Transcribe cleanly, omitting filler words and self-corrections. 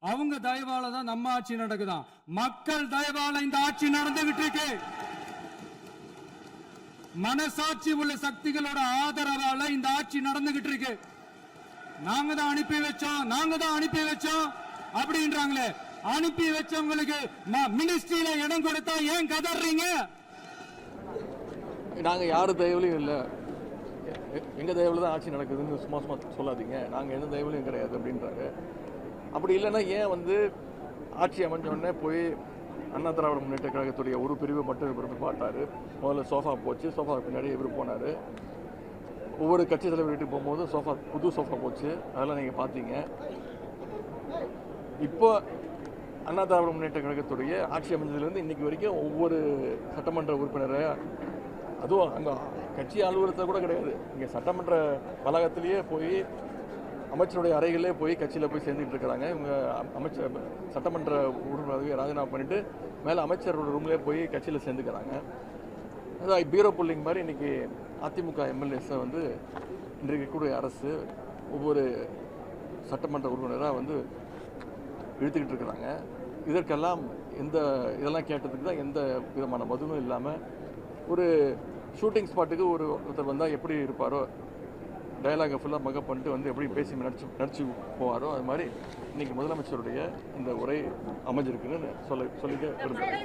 அவங்க தயவால தான் நம்ம ஆட்சி நடக்குதான். மக்கள் தயவால இந்த ஆட்சி நடந்துகிட்டு இருக்கு. மனசாட்சி உள்ள சக்திகளோட ஆதரவால இந்த ஆட்சி நடந்துகிட்டு இருக்கு. நாங்க தான் அனுப்பி வச்சோம் அப்படின்றாங்களே. அனுப்பி வச்சவங்களுக்கு மினிஸ்ட்ரியில இடம் கொடுத்தா ஏன் கதறீங்க? நாங்க யாரு தயவுலையும் இல்லை, எங்க தயவுல தான் ஆட்சி நடக்குதுன்னு சும்மா சொல்லாதீங்க. நாங்க எந்த தயவுலையும் கிடையாது அப்படின்றாங்க. அப்படி இல்லைன்னா ஏன் ஆட்சி அமைஞ்ச உடனே போய் அண்ணா திராவிட முன்னேற்ற கழகத்துடைய ஒரு பிரிவை மட்டும் இவர் பார்த்தாரு. முதல்ல சோஃபா போச்சு, சோஃபா பின்னாடி இவர் போனார். ஒவ்வொரு கட்சி தலைவர் வீட்டுக்கு போகும்போது புது சோஃபா போச்சு, அதெல்லாம் நீங்கள் பார்த்தீங்க. இப்போ அண்ணா திராவிட முன்னேற்ற கழகத்துடைய ஆட்சி அமைஞ்சதுலேருந்து இன்றைக்கி வரைக்கும் ஒவ்வொரு சட்டமன்ற உறுப்பினரை, அதுவும் அங்கே கட்சி அலுவலகத்தில் கூட கிடையாது, இங்கே சட்டமன்ற வளாகத்திலேயே போய் அமைச்சருடைய அறைகளே போய் கட்சியில் போய் சேர்ந்துட்டு இருக்கிறாங்க. இவங்க சட்டமன்ற உறுப்பினராகவே ராஜினாமா பண்ணிவிட்டு மேலே அமைச்சரோட ரூம்லேயே போய் கட்சியில் சேர்ந்துக்கிறாங்க. அதான் பீரோ புல்லிங் மாதிரி இன்றைக்கி அதிமுக எம்எல்ஏஸை இன்றைக்கு கூட அரசு ஒவ்வொரு சட்டமன்ற உறுப்பினராக இழுத்துக்கிட்டு இருக்கிறாங்க. இதற்கெல்லாம் இதெல்லாம் கேட்டதுக்கு தான் எந்த விதமான பதிலும் இல்லாமல், ஒரு ஷூட்டிங் ஸ்பாட்டுக்கு ஒருத்தர் வந்தால் எப்படி இருப்பாரோ, டயலாகை ஃபுல்லாக மகப் பண்ணிட்டு எப்படி பேசி நடிச்சு போவாரோ, அது மாதிரி இன்றைக்கி முதலமைச்சருடைய இந்த உரை அமைஞ்சிருக்குன்னு சொல்லிக்க விரும்புகிறேன்.